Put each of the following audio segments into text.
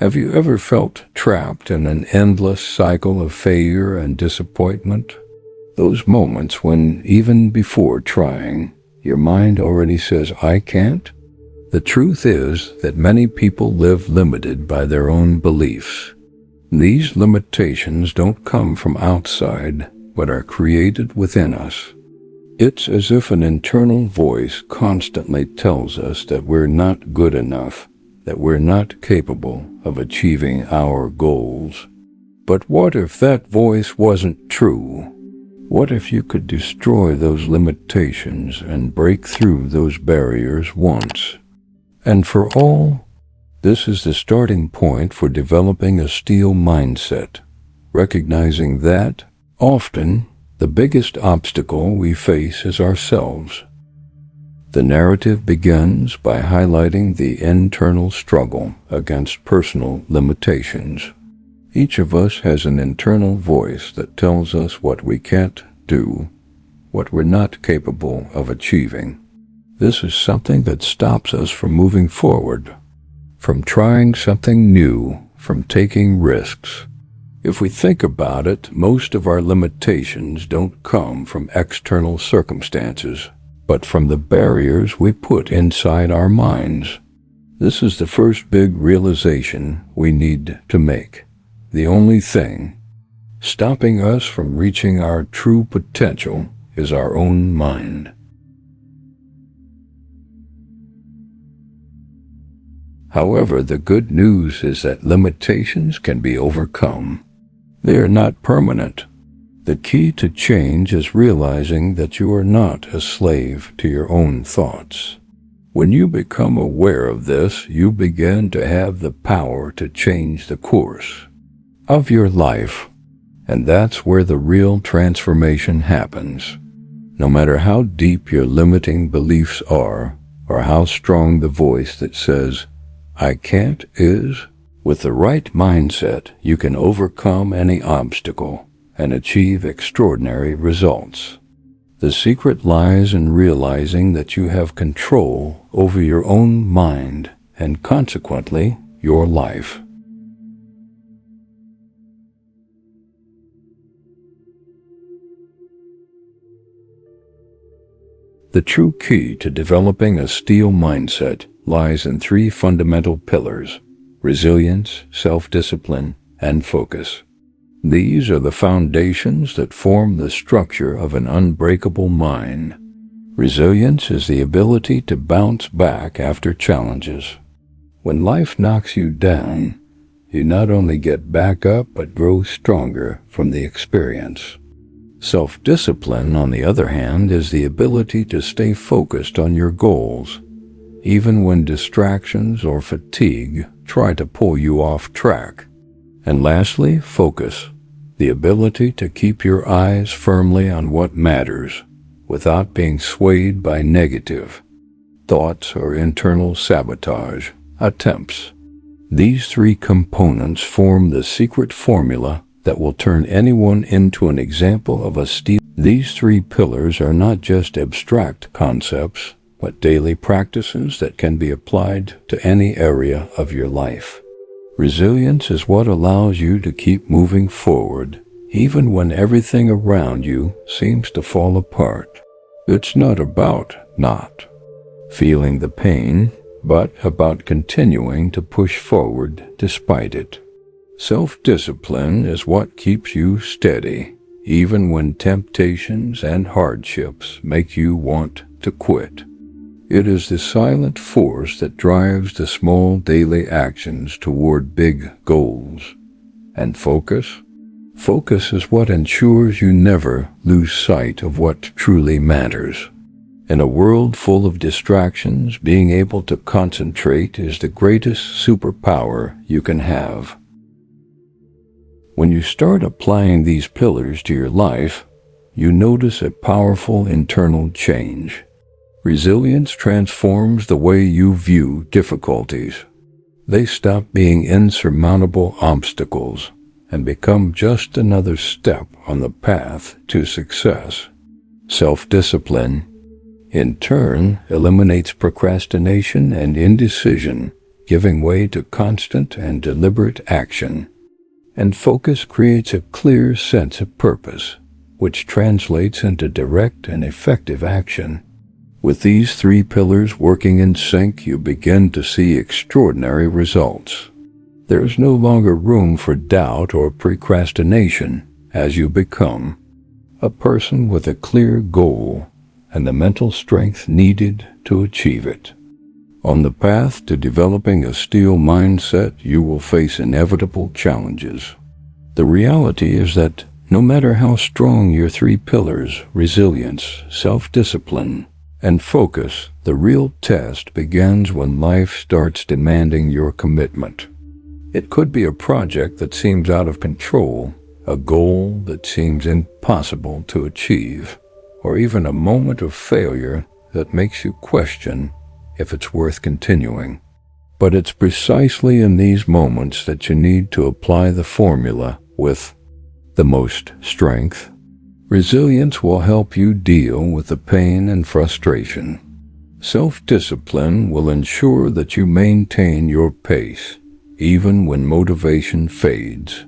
Have you ever felt trapped in an endless cycle of failure and disappointment? Those moments when, even before trying, your mind already says, "I can't"? The truth is that many people live limited by their own beliefs. These limitations don't come from outside, but are created within us. It's as if an internal voice constantly tells us that we're not good enough, that we're not capable of achieving our goals. But what if that voice wasn't true? What if you could destroy those limitations and break through those barriers once and for all? This is the starting point for developing a Steely mindset, recognizing that, often, the biggest obstacle we face is ourselves. The narrative begins by highlighting the internal struggle against personal limitations. Each of us has an internal voice that tells us what we can't do, what we're not capable of achieving. This is something that stops us from moving forward, from trying something new, from taking risks. If we think about it, most of our limitations don't come from external circumstances, but from the barriers we put inside our minds. This is the first big realization we need to make. The only thing stopping us from reaching our true potential is our own mind. However, the good news is that limitations can be overcome. They are not permanent. The key to change is realizing that you are not a slave to your own thoughts. When you become aware of this, you begin to have the power to change the course of your life, and that's where the real transformation happens. No matter how deep your limiting beliefs are, or how strong the voice that says, "I can't" is, with the right mindset, you can overcome any obstacle and achieve extraordinary results. The secret lies in realizing that you have control over your own mind and consequently your life. The true key to developing a Steely mindset lies in three fundamental pillars: resilience, self-discipline, and focus. These are the foundations that form the structure of an unbreakable mind. Resilience is the ability to bounce back after challenges. When life knocks you down, you not only get back up but grow stronger from the experience. Self-discipline, on the other hand, is the ability to stay focused on your goals, even when distractions or fatigue try to pull you off track. And lastly, focus, the ability to keep your eyes firmly on what matters, without being swayed by negative thoughts or internal sabotage attempts. These three components form the secret formula that will turn anyone into an example of a Steely. These three pillars are not just abstract concepts, but daily practices that can be applied to any area of your life. Resilience is what allows you to keep moving forward, even when everything around you seems to fall apart. It's not about not feeling the pain, but about continuing to push forward despite it. Self-discipline is what keeps you steady, even when temptations and hardships make you want to quit. It is the silent force that drives the small daily actions toward big goals. And focus? Focus is what ensures you never lose sight of what truly matters. In a world full of distractions, being able to concentrate is the greatest superpower you can have. When you start applying these pillars to your life, you notice a powerful internal change. Resilience transforms the way you view difficulties. They stop being insurmountable obstacles and become just another step on the path to success. Self-discipline, in turn, eliminates procrastination and indecision, giving way to constant and deliberate action. And focus creates a clear sense of purpose, which translates into direct and effective action. With these three pillars working in sync, you begin to see extraordinary results. There is no longer room for doubt or procrastination as you become a person with a clear goal and the mental strength needed to achieve it. On the path to developing a steel mindset, you will face inevitable challenges. The reality is that no matter how strong your three pillars, resilience, self-discipline, and focus, the real test begins when life starts demanding your commitment. It could be a project that seems out of control, a goal that seems impossible to achieve, or even a moment of failure that makes you question if it's worth continuing. But it's precisely in these moments that you need to apply the formula with the most strength. Resilience will help you deal with the pain and frustration. Self-discipline will ensure that you maintain your pace, even when motivation fades.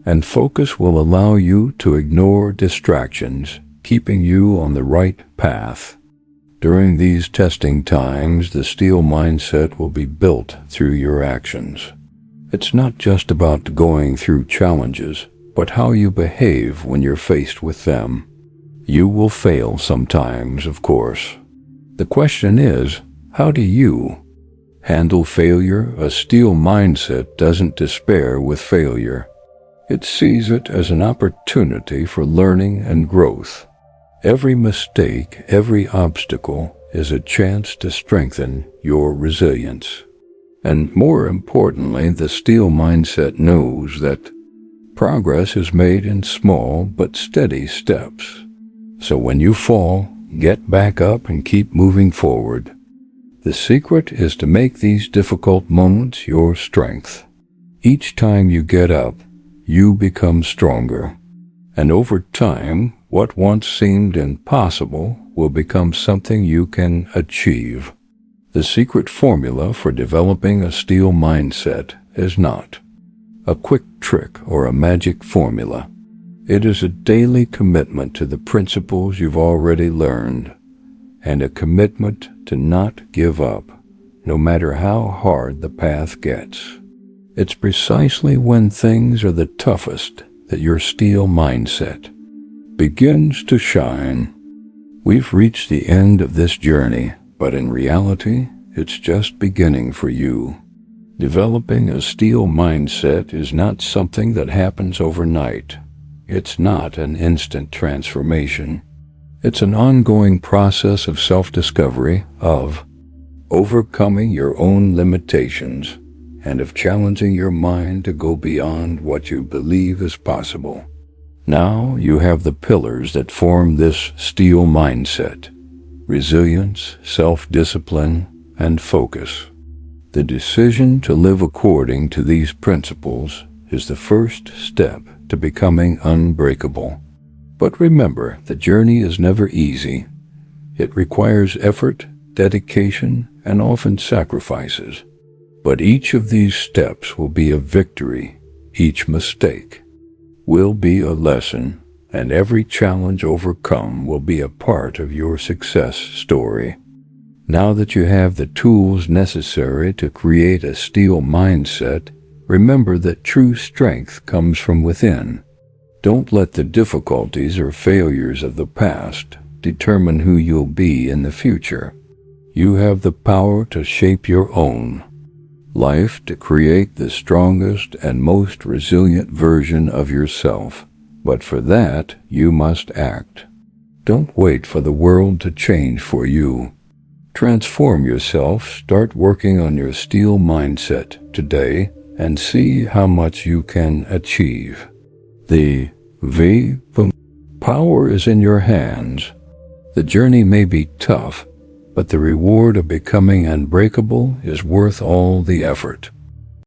And focus will allow you to ignore distractions, keeping you on the right path. During these testing times, the steel mindset will be built through your actions. It's not just about going through challenges, but how you behave when you're faced with them. You will fail sometimes, of course. The question is, how do you handle failure? A steel mindset doesn't despair with failure. It sees it as an opportunity for learning and growth. Every mistake, every obstacle is a chance to strengthen your resilience. And more importantly, the steel mindset knows that progress is made in small but steady steps. So when you fall, get back up and keep moving forward. The secret is to make these difficult moments your strength. Each time you get up, you become stronger. And over time, what once seemed impossible will become something you can achieve. The secret formula for developing a steel mindset is not a quick trick or a magic formula. It is a daily commitment to the principles you've already learned, and a commitment to not give up, no matter how hard the path gets. It's precisely when things are the toughest that your steel mindset begins to shine. We've reached the end of this journey, but in reality, it's just beginning for you. Developing a steel mindset is not something that happens overnight. It's not an instant transformation. It's an ongoing process of self-discovery, of overcoming your own limitations, and of challenging your mind to go beyond what you believe is possible. Now you have the pillars that form this steel mindset: resilience, self-discipline, and focus. The decision to live according to these principles is the first step to becoming unbreakable. But remember, the journey is never easy. It requires effort, dedication, and often sacrifices. But each of these steps will be a victory. Each mistake will be a lesson, and every challenge overcome will be a part of your success story. Now that you have the tools necessary to create a steel mindset, remember that true strength comes from within. Don't let the difficulties or failures of the past determine who you'll be in the future. You have the power to shape your own life, to create the strongest and most resilient version of yourself. But for that, you must act. Don't wait for the world to change for you. Transform yourself, start working on your steel mindset today, and see how much you can achieve. The power is in your hands. The journey may be tough, but the reward of becoming unbreakable is worth all the effort.